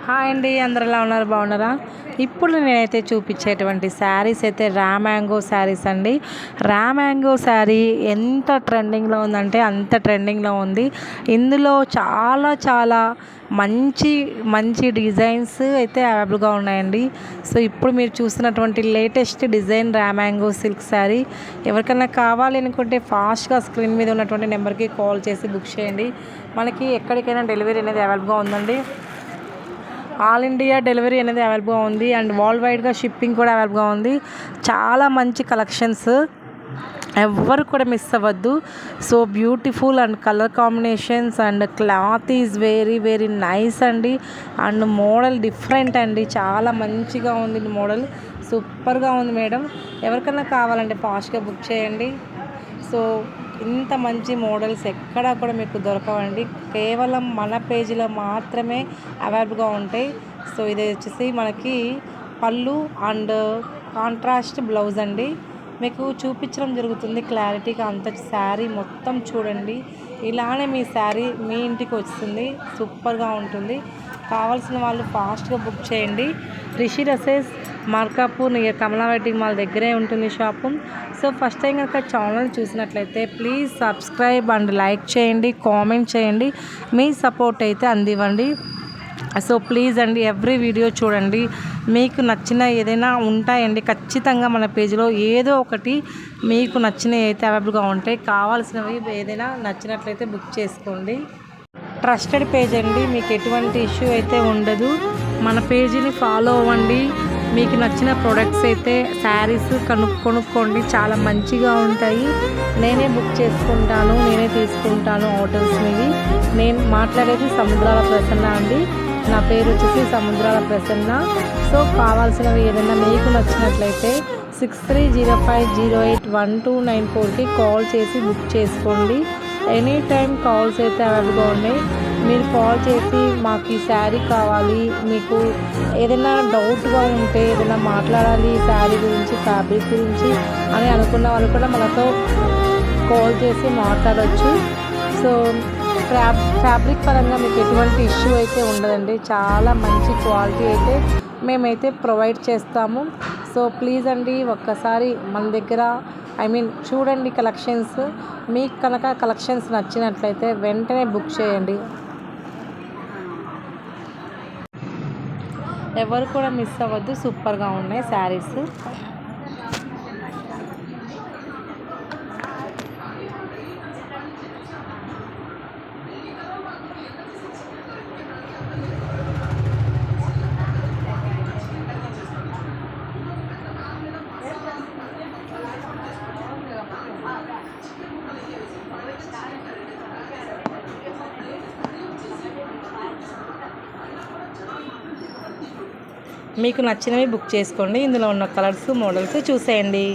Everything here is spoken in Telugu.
హాయ్ అండి, అందరు ఎలా ఉన్నారు? బాగున్నారా? ఇప్పుడు నేనైతే చూపించేటువంటి శారీస్ అయితే రా మ్యాంగో శారీస్ అండి. రా మ్యాంగో శారీ ఎంత ట్రెండింగ్లో ఉందంటే అంత ట్రెండింగ్లో ఉంది. ఇందులో చాలా చాలా మంచి మంచి డిజైన్స్ అయితే అవైలబుల్గా ఉన్నాయండి. సో ఇప్పుడు మీరు చూస్తున్నటువంటి latest design raw mango silk sari ఎవరికైనా కావాలి అనుకుంటే ఫాస్ట్గా స్క్రీన్ మీద ఉన్నటువంటి నెంబర్కి కాల్ చేసి బుక్ చేయండి. మనకి ఎక్కడికైనా డెలివరీ అనేది అవైలబుల్గా ఉందండి. ఆల్ ఇండియా డెలివరీ అనేది అవైలబుల్గా ఉంది అండ్ వరల్డ్ వైడ్గా షిప్పింగ్ కూడా అవైలబుల్గా ఉంది. చాలా మంచి కలెక్షన్స్, ఎవ్వరు కూడా మిస్ అవ్వద్దు. So beautiful and colour combinations and cloth is very very nice అండి. అండ్ మోడల్ డిఫరెంట్ అండి, చాలా మంచిగా ఉంది మోడల్, సూపర్గా ఉంది మేడం. ఎవరికైనా కావాలంటే ఫాస్ట్గా బుక్ చేయండి. సో ఇంత మంచి మోడల్స్ ఎక్కడా కూడా మీకు దొరకవండి, కేవలం మన పేజీలో మాత్రమే అవైలబుల్గా ఉంటాయి. సో ఇది వచ్చేసి మనకి పళ్ళు అండ్ కాంట్రాస్ట్ బ్లౌజ్ అండి. మీకు చూపించడం జరుగుతుంది క్లారిటీగా, అంత శారీ మొత్తం చూడండి. ఇలానే మీ శారీ మీ ఇంటికి వస్తుంది, సూపర్గా ఉంటుంది. కావాల్సిన వాళ్ళు ఫాస్ట్గా బుక్ చేయండి. రిషి డ్రెస్సెస్ మార్కాపూర్ నియర్ కమలా వెడ్డింగ్ మాల్ దగ్గరే ఉంటుంది షాపు. సో ఫస్ట్ టైం కనుక ఛానల్ చూసినట్లయితే ప్లీజ్ సబ్స్క్రైబ్ అండ్ లైక్ చేయండి, కామెంట్ చేయండి, మీ సపోర్ట్ అయితే అందివ్వండి. సో ప్లీజ్ అండి, ఎవ్రీ వీడియో చూడండి. మీకు నచ్చిన ఏదైనా ఉంటాయండి ఖచ్చితంగా మన పేజీలో ఏదో ఒకటి మీకు నచ్చినవి అయితే అవైలబుల్గా ఉంటాయి. కావాల్సినవి ఏదైనా నచ్చినట్లయితే బుక్ చేసుకోండి. ట్రస్టెడ్ పేజ్ అండి, మీకు ఎటువంటి ఇష్యూ అయితే ఉండదు. మన పేజీని ఫాలో అవ్వండి. మీకు నచ్చిన ప్రోడక్ట్స్ అయితే శారీస్ కొనుక్కోండి, చాలా మంచిగా ఉంటాయి. నేనే బుక్ చేసుకుంటాను, నేనే తీసుకుంటాను హోటల్స్ మీవి. నేను మాట్లాడేది సముద్రాల ప్రసన్న అండి, నా పేరు వచ్చేసి సముద్రాల ప్రసన్న. సో కావాల్సినవి ఏదైనా మీకు నచ్చినట్లయితే 6305081294కి కాల్ చేసి బుక్ చేసుకోండి. ఎనీ టైం కాల్స్ అయితే అవైలబుల్గా ఉన్నాయి. మీరు కాల్ చేసి మాకు ఈ శారీ కావాలి, మీకు ఏదైనా డౌట్గా ఉంటే ఏదైనా మాట్లాడాలి శారీ గురించి, ఫ్యాబ్రిక్ గురించి అని అనుకున్న వాళ్ళు కూడా మనతో కాల్ చేసి మాట్లాడవచ్చు. సో ఫ్యాబ్రిక్ పరంగా మీకు ఎటువంటి ఇష్యూ అయితే ఉండదండి, చాలా మంచి క్వాలిటీ అయితే మేమైతే ప్రొవైడ్ చేస్తాము. సో ప్లీజ్ అండి, ఒక్కసారి మన దగ్గర చూడండి కలెక్షన్స్. మీకు కనుక కలెక్షన్స్ నచ్చినట్లయితే వెంటనే బుక్ చేయండి. ఎవరు కూడా మిస్ అవ్వద్దు, సూపర్గా ఉన్నాయి శారీస్. మీకు నచ్చినవి బుక్ చేసుకోండి. ఇందులో ఉన్న కలర్స్ మోడల్స్ చూసేయండి.